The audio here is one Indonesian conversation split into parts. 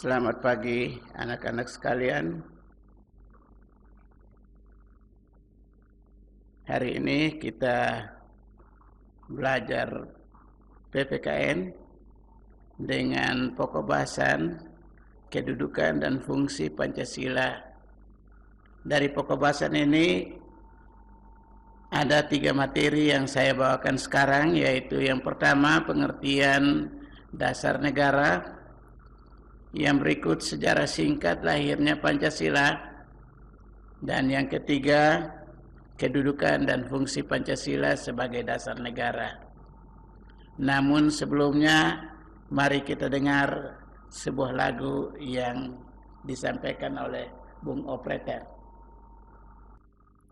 Selamat pagi anak-anak sekalian. Hari ini kita belajar PPKN dengan pokok bahasan kedudukan dan fungsi Pancasila. Dari pokok bahasan ini ada 3 materi yang saya bawakan sekarang, yaitu yang pertama pengertian dasar negara, yang berikut sejarah singkat lahirnya Pancasila, dan yang ketiga kedudukan dan fungsi Pancasila sebagai dasar negara. Namun sebelumnya mari kita dengar sebuah lagu yang disampaikan oleh Bung Operator.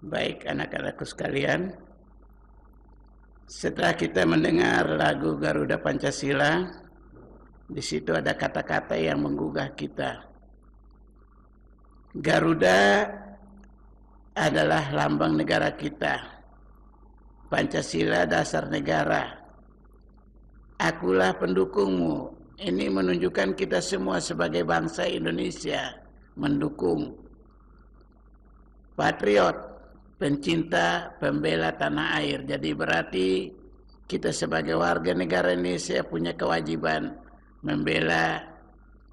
Baik anak-anakku sekalian, setelah kita mendengar lagu Garuda Pancasila, di situ ada kata-kata yang menggugah kita. Garuda adalah lambang negara kita. Pancasila dasar negara. Akulah pendukungmu. Ini menunjukkan kita semua sebagai bangsa Indonesia mendukung. Patriot, pencinta, pembela tanah air. Jadi berarti kita sebagai warga negara Indonesia punya kewajiban membela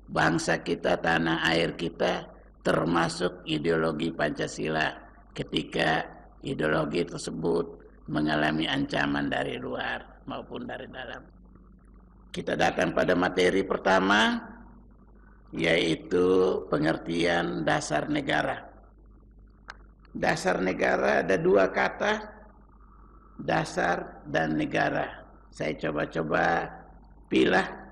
bangsa kita, tanah air kita, termasuk ideologi Pancasila ketika ideologi tersebut mengalami ancaman dari luar maupun dari dalam. Kita datang pada materi pertama, yaitu pengertian dasar negara. Dasar negara ada 2 kata, dasar dan negara. Saya coba-coba pilah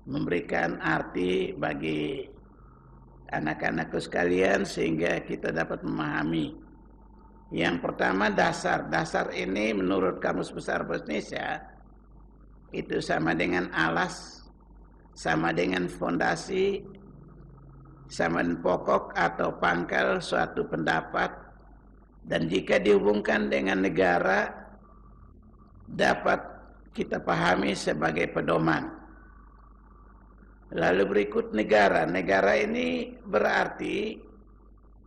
memberikan arti bagi anak-anakku sekalian sehingga kita dapat memahami. Yang pertama dasar. Dasar ini menurut Kamus Besar Bahasa Indonesia itu sama dengan alas, sama dengan fondasi, sama dengan pokok atau pangkal suatu pendapat, dan jika dihubungkan dengan negara dapat kita pahami sebagai pedoman. Lalu berikut negara. Negara ini berarti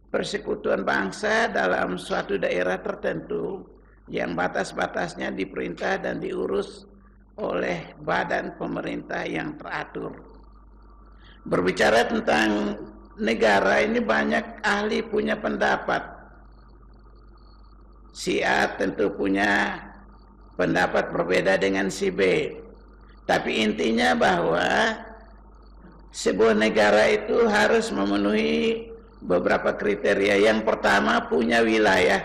persekutuan bangsa dalam suatu daerah tertentu yang batas-batasnya diperintah dan diurus oleh badan pemerintah yang teratur. Berbicara tentang negara ini banyak ahli punya pendapat. Si A tentu punya pendapat berbeda dengan si B. Tapi intinya bahwa sebuah negara itu harus memenuhi beberapa kriteria. Yang pertama punya wilayah,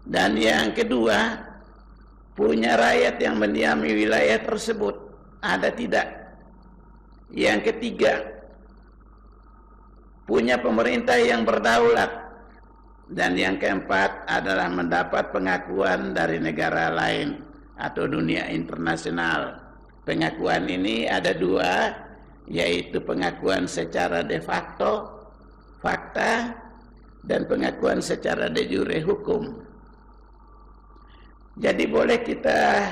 dan yang kedua punya rakyat yang mendiami wilayah tersebut, ada tidak. Yang ketiga punya pemerintah yang berdaulat, dan yang keempat adalah mendapat pengakuan dari negara lain atau dunia internasional. Pengakuan ini ada 2, yaitu pengakuan secara de facto, fakta, dan pengakuan secara de jure, hukum. Jadi boleh kita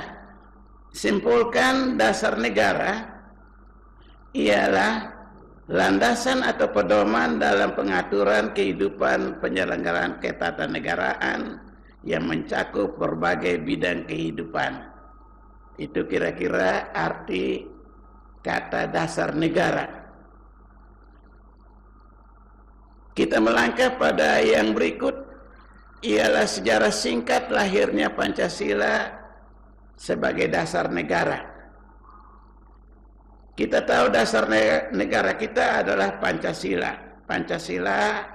simpulkan dasar negara ialah landasan atau pedoman dalam pengaturan kehidupan penyelenggaraan ketatanegaraan yang mencakup berbagai bidang kehidupan. Itu kira-kira arti kata dasar negara. Kita melangkah pada yang berikut, ialah sejarah singkat lahirnya Pancasila sebagai dasar negara. Kita tahu dasar negara kita adalah Pancasila. Pancasila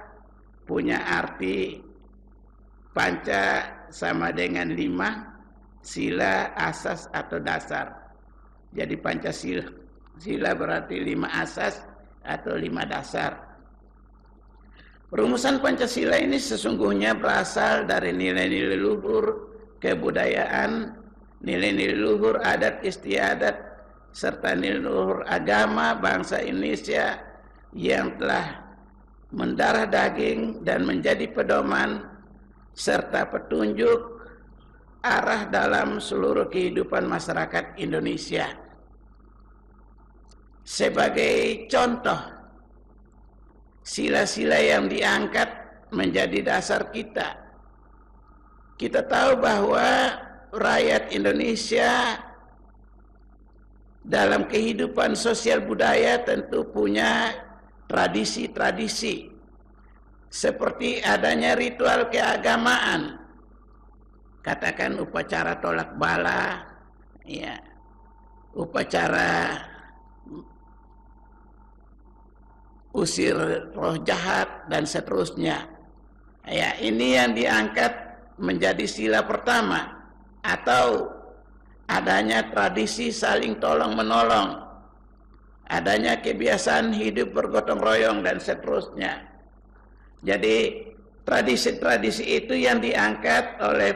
punya arti panca sama dengan 5, sila, asas atau dasar. Jadi Pancasila berarti 5 asas atau 5 dasar. Rumusan Pancasila ini sesungguhnya berasal dari nilai-nilai luhur kebudayaan, nilai-nilai luhur adat istiadat, serta nilai luhur agama bangsa Indonesia yang telah mendarah daging dan menjadi pedoman serta petunjuk arah dalam seluruh kehidupan masyarakat Indonesia. sebagai contoh sila-sila yang diangkat menjadi dasar kita. Kita tahu bahwa rakyat Indonesia dalam kehidupan sosial budaya tentu punya tradisi-tradisi, seperti adanya ritual keagamaan, katakan upacara tolak bala, ya, upacara usir roh jahat dan seterusnya. Ya, ini yang diangkat menjadi sila pertama, atau adanya tradisi saling tolong menolong, adanya kebiasaan hidup bergotong royong dan seterusnya. Jadi tradisi-tradisi itu yang diangkat oleh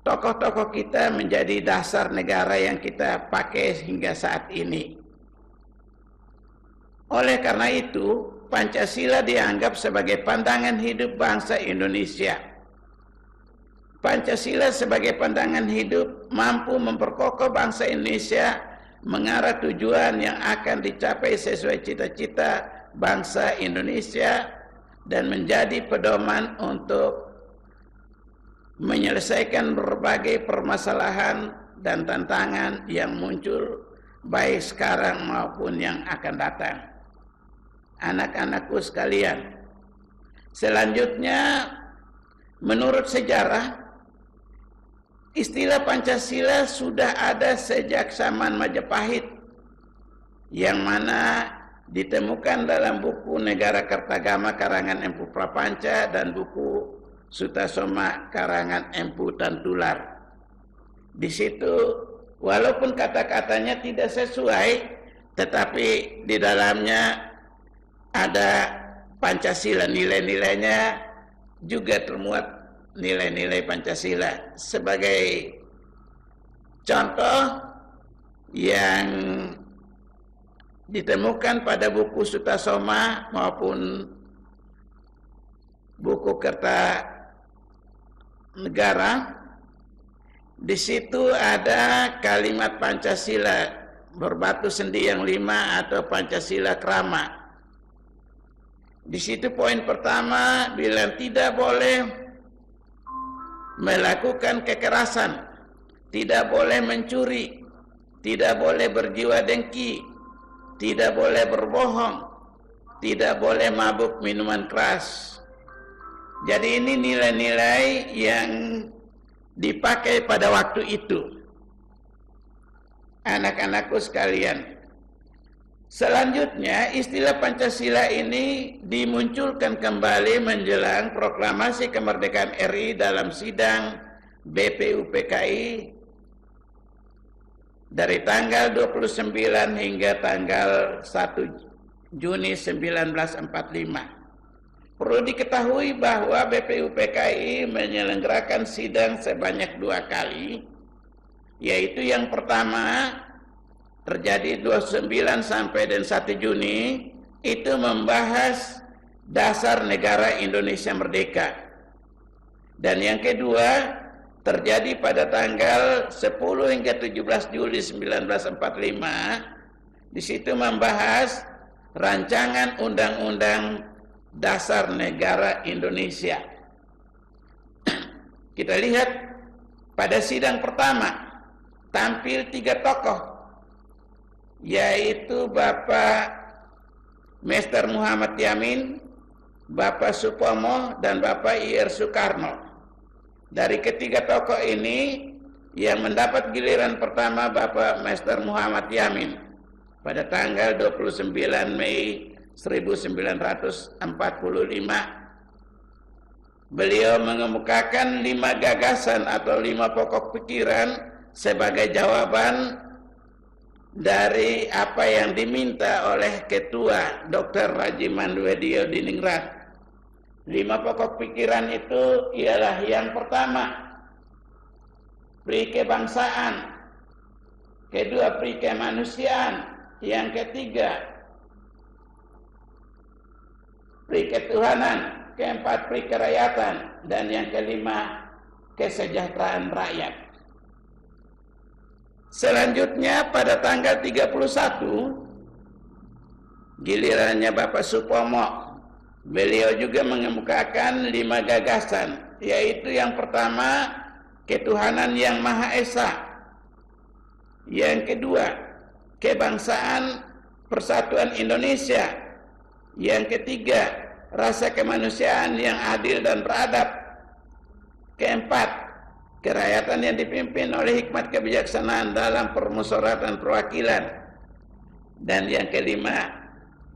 tokoh-tokoh kita menjadi dasar negara yang kita pakai hingga saat ini. Oleh karena itu, Pancasila dianggap sebagai pandangan hidup bangsa Indonesia. Pancasila sebagai pandangan hidup mampu memperkokoh bangsa Indonesia mengarah tujuan yang akan dicapai sesuai cita-cita bangsa Indonesia dan menjadi pedoman untuk menyelesaikan berbagai permasalahan dan tantangan yang muncul baik sekarang maupun yang akan datang. Anak-anakku sekalian, selanjutnya menurut sejarah, istilah Pancasila sudah ada sejak zaman Majapahit, yang mana ditemukan dalam buku Negara Kertagama karangan Empu Prapanca dan buku Sutasoma karangan Empu Tantular. Di situ walaupun kata-katanya tidak sesuai, tetapi di dalamnya ada Pancasila, nilai-nilainya juga termuat nilai-nilai Pancasila. Sebagai contoh yang ditemukan pada buku Sutasoma maupun buku Kertanegara, di situ ada kalimat Pancasila berbatu sendi yang 5 atau Pancasila Krama. Di situ poin pertama bilang tidak boleh melakukan kekerasan, tidak boleh mencuri, tidak boleh berjiwa dengki, tidak boleh berbohong, tidak boleh mabuk minuman keras. Jadi ini nilai-nilai yang dipakai pada waktu itu. Anak-anakku sekalian, selanjutnya istilah Pancasila ini dimunculkan kembali menjelang proklamasi kemerdekaan RI dalam sidang BPUPKI dari tanggal 29 hingga tanggal 1 Juni 1945. Perlu diketahui bahwa BPUPKI menyelenggarakan sidang sebanyak 2 kali, yaitu yang pertama terjadi 29 sampai dan 1 Juni, itu membahas dasar negara Indonesia merdeka. Dan yang kedua terjadi pada tanggal 10 hingga 17 Juli 1945, di situ membahas rancangan undang-undang dasar negara Indonesia. Kita lihat pada sidang pertama tampil 3 tokoh, yaitu Bapak Mester Muhammad Yamin, Bapak Supomo, dan Bapak Ir Soekarno. Dari ketiga tokoh ini yang mendapat giliran pertama Bapak Mester Muhammad Yamin pada tanggal 29 Mei 1945. Beliau mengemukakan 5 gagasan atau 5 pokok pikiran sebagai jawaban dari apa yang diminta oleh Ketua Dr. Rajiman Weddio Diningrat. 5 pokok pikiran itu ialah yang pertama, pri kebangsaan, kedua pri kemanusiaan, yang ketiga pri ketuhanan, keempat pri kerakyatan, dan yang kelima kesejahteraan rakyat. Selanjutnya pada tanggal 31 gilirannya Bapak Supomo. Beliau juga mengemukakan 5 gagasan, yaitu yang pertama, ketuhanan yang Maha Esa. Yang kedua, kebangsaan persatuan Indonesia. Yang ketiga, rasa kemanusiaan yang adil dan beradab. Keempat, kerakyatan yang dipimpin oleh hikmat kebijaksanaan dalam permusyawaratan perwakilan. Dan yang kelima,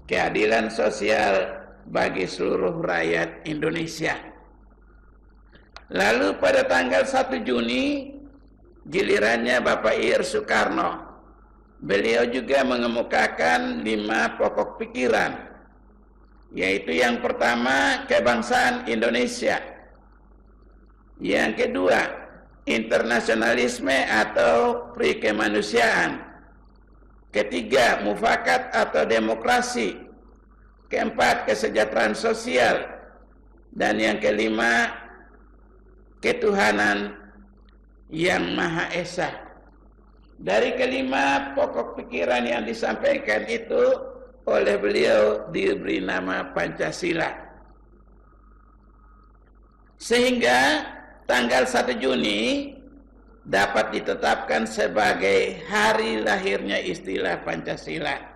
keadilan sosial bagi seluruh rakyat Indonesia. Lalu pada tanggal 1 Juni gilirannya Bapak Ir Soekarno. Beliau juga mengemukakan 5 pokok pikiran, yaitu yang pertama, kebangsaan Indonesia. Yang kedua, internasionalisme atau perikemanusiaan. Ketiga, mufakat atau demokrasi. Keempat, kesejahteraan sosial. Dan yang kelima, ketuhanan yang Maha Esa. Dari kelima pokok pikiran yang disampaikan itu oleh beliau diberi nama Pancasila. Sehingga tanggal 1 Juni dapat ditetapkan sebagai hari lahirnya istilah Pancasila.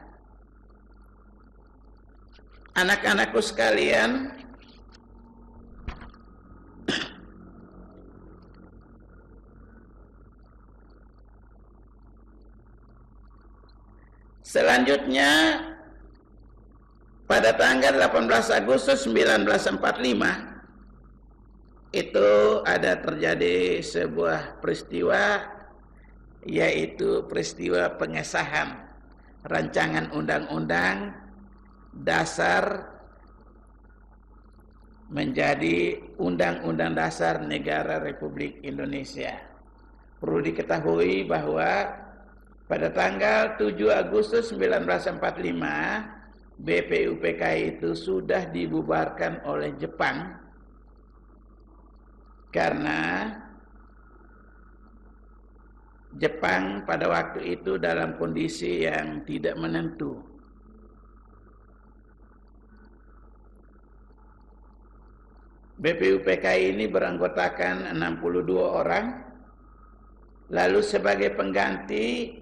Anak-anakku sekalian, selanjutnya pada tanggal 18 Agustus 1945 itu ada terjadi sebuah peristiwa, yaitu peristiwa pengesahan rancangan undang-undang dasar menjadi Undang-Undang Dasar Negara Republik Indonesia. Perlu diketahui bahwa pada tanggal 7 Agustus 1945 BPUPKI itu sudah dibubarkan oleh Jepang karena Jepang pada waktu itu dalam kondisi yang tidak menentu. BPUPKI ini beranggotakan 62 orang. Lalu sebagai pengganti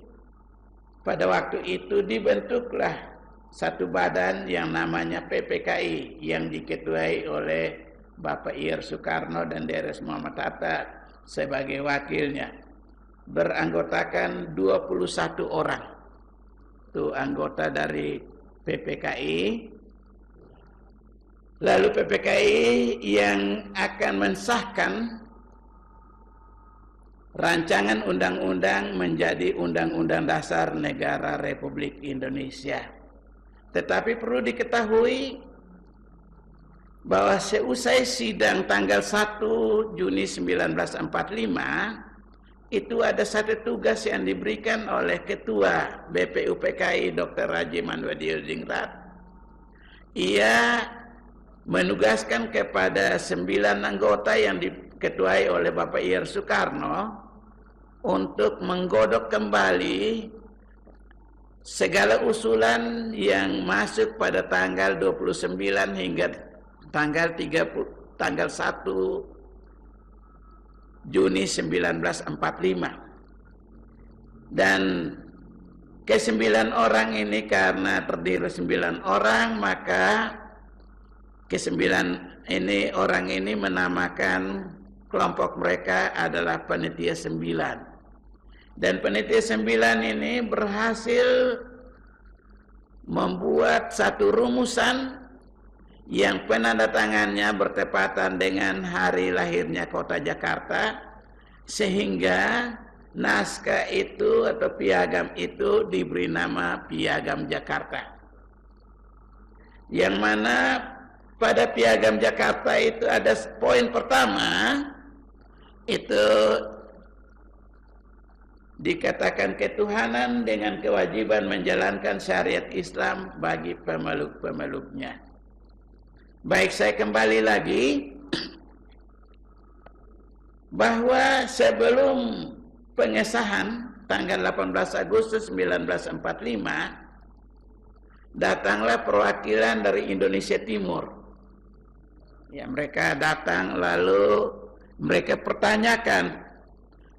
pada waktu itu dibentuklah satu badan yang namanya PPKI yang diketuai oleh Bapak Ir Soekarno dan Deres Muhammad Hatta sebagai wakilnya. Beranggotakan 21 orang. Itu anggota dari PPKI. Lalu PPKI yang akan mensahkan rancangan undang-undang menjadi Undang-Undang Dasar Negara Republik Indonesia. Tetapi perlu diketahui bahwa seusai sidang tanggal 1 Juni 1945 itu ada satu tugas yang diberikan oleh Ketua BPUPKI Dr. Haji Manwediyudingrat. Ia menugaskan kepada 9 anggota yang diketuai oleh Bapak Ir Soekarno untuk menggodok kembali segala usulan yang masuk pada tanggal 29 hingga tanggal 1 Juni 1945. Dan ke-9 orang ini karena terdiri 9 orang, maka ke-9 orang ini menamakan kelompok mereka adalah Panitia 9. Dan Panitia 9 ini berhasil membuat satu rumusan yang penandatangannya bertepatan dengan hari lahirnya kota Jakarta, sehingga naskah itu atau piagam itu diberi nama Piagam Jakarta. Yang mana pada Piagam Jakarta itu ada poin pertama, itu dikatakan ketuhanan dengan kewajiban menjalankan syariat Islam bagi pemeluk-pemeluknya. Baik, saya kembali lagi bahwa sebelum pengesahan tanggal 18 Agustus 1945 datanglah perwakilan dari Indonesia Timur. Ya, mereka datang lalu mereka pertanyakan,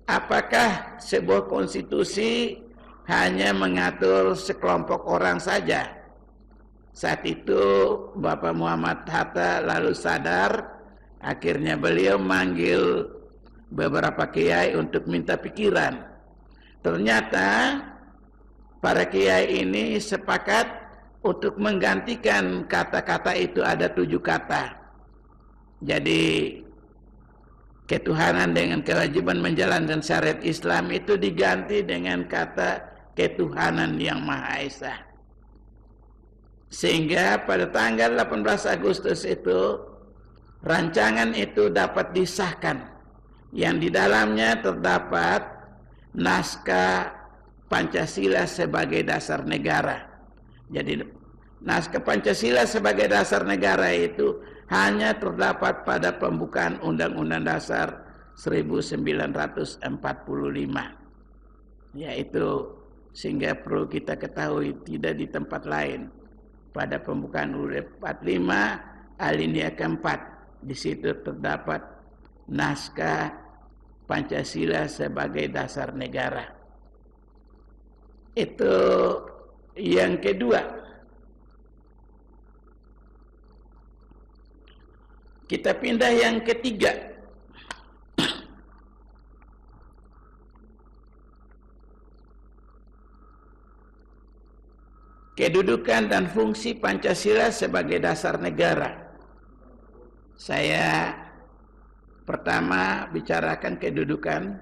apakah sebuah konstitusi hanya mengatur sekelompok orang saja? Saat itu Bapak Muhammad Hatta lalu sadar, akhirnya beliau manggil beberapa kiai untuk minta pikiran. Ternyata para kiai ini sepakat untuk menggantikan kata-kata itu, ada 7 kata. Jadi ketuhanan dengan kewajiban menjalankan syariat Islam itu diganti dengan kata ketuhanan yang Maha Esa. Sehingga pada tanggal 18 Agustus itu rancangan itu dapat disahkan, yang di dalamnya terdapat naskah Pancasila sebagai dasar negara. Jadi naskah Pancasila sebagai dasar negara itu hanya terdapat pada pembukaan Undang-Undang Dasar 1945. Yaitu sehingga perlu kita ketahui tidak di tempat lain. Pada pembukaan UUD 45 alinea keempat, di situ terdapat naskah Pancasila sebagai dasar negara. Itu yang kedua. Kita pindah yang ketiga. Kedudukan dan fungsi Pancasila sebagai dasar negara. Saya pertama bicarakan kedudukan.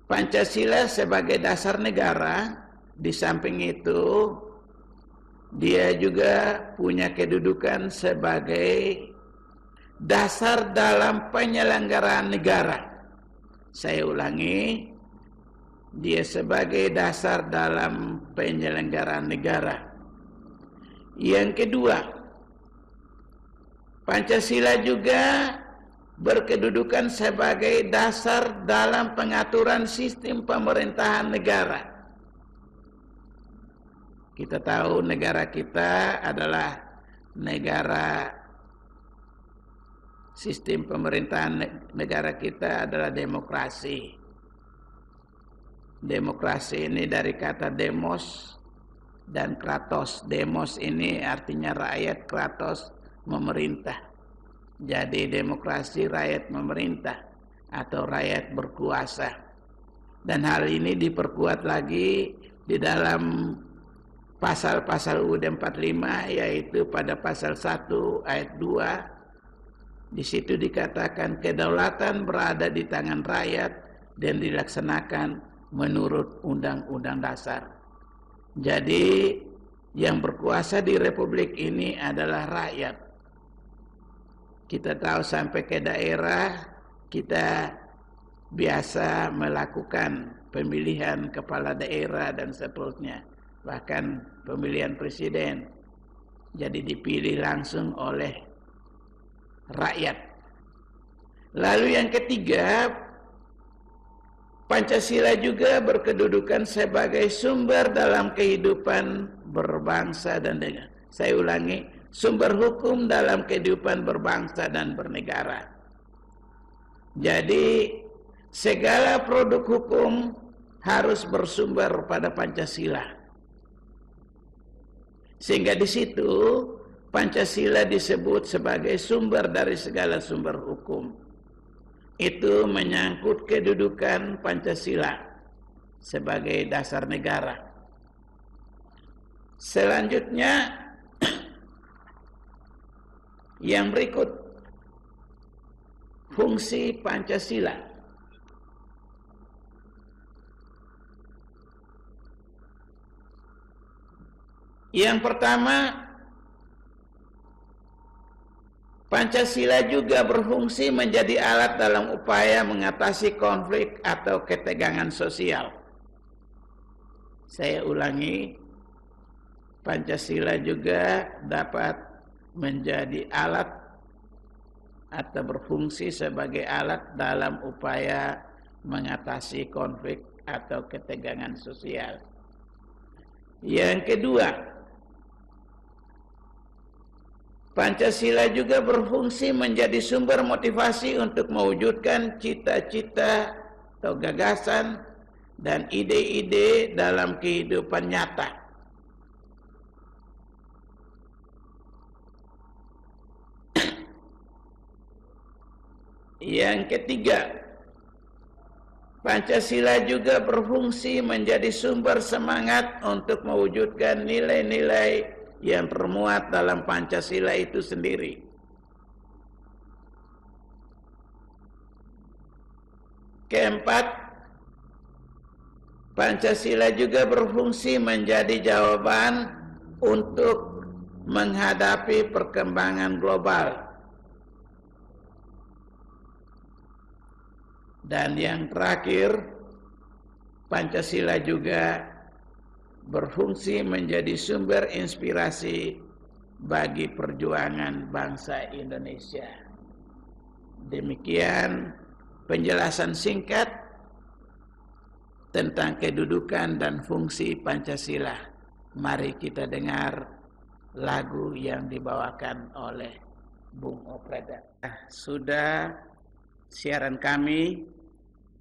Pancasila sebagai dasar negara, di samping itu dia juga punya kedudukan sebagai dasar dalam penyelenggaraan negara. Saya ulangi, dia sebagai dasar dalam penyelenggaraan negara. Yang kedua, Pancasila juga berkedudukan sebagai dasar dalam pengaturan sistem pemerintahan negara. Kita tahu negara kita adalah negara, sistem pemerintahan negara kita adalah demokrasi. Demokrasi ini dari kata demos dan kratos. Demos ini artinya rakyat, kratos memerintah. Jadi demokrasi rakyat memerintah atau rakyat berkuasa. Dan hal ini diperkuat lagi di dalam pasal-pasal UUD 45, yaitu pada pasal 1 ayat 2. Di situ dikatakan kedaulatan berada di tangan rakyat dan dilaksanakan menurut Undang-Undang Dasar. Jadi yang berkuasa di Republik ini adalah rakyat. Kita tahu sampai ke daerah kita biasa melakukan pemilihan kepala daerah dan seterusnya, bahkan pemilihan presiden. Jadi dipilih langsung oleh rakyat. Lalu yang ketiga, Pancasila juga berkedudukan sebagai sumber dalam kehidupan berbangsa dan negara. Saya ulangi, sumber hukum dalam kehidupan berbangsa dan bernegara. Jadi segala produk hukum harus bersumber pada Pancasila. Sehingga di situ Pancasila disebut sebagai sumber dari segala sumber hukum. Itu menyangkut kedudukan Pancasila sebagai dasar negara. Selanjutnya yang berikut, fungsi Pancasila. Yang pertama, Pancasila juga berfungsi menjadi alat dalam upaya mengatasi konflik atau ketegangan sosial. Saya ulangi, Pancasila juga dapat menjadi alat atau berfungsi sebagai alat dalam upaya mengatasi konflik atau ketegangan sosial. Yang kedua, Pancasila juga berfungsi menjadi sumber motivasi untuk mewujudkan cita-cita atau gagasan dan ide-ide dalam kehidupan nyata. Yang ketiga, Pancasila juga berfungsi menjadi sumber semangat untuk mewujudkan nilai-nilai yang termuat dalam Pancasila itu sendiri. Keempat, Pancasila juga berfungsi menjadi jawaban untuk menghadapi perkembangan global. Dan yang terakhir, Pancasila juga berfungsi menjadi sumber inspirasi bagi perjuangan bangsa Indonesia. Demikian penjelasan singkat tentang kedudukan dan fungsi Pancasila. Mari kita dengar lagu yang dibawakan oleh Bung Opreda. Sudah siaran kami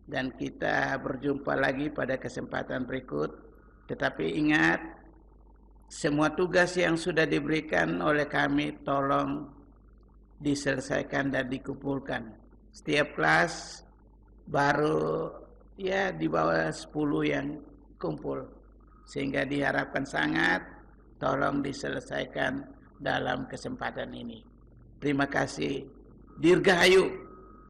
dan kita berjumpa lagi pada kesempatan berikut. Tetapi ingat, semua tugas yang sudah diberikan oleh kami tolong diselesaikan dan dikumpulkan. Setiap kelas baru ya di bawah 10 yang kumpul. Sehingga diharapkan sangat tolong diselesaikan dalam kesempatan ini. Terima kasih. Dirgahayu.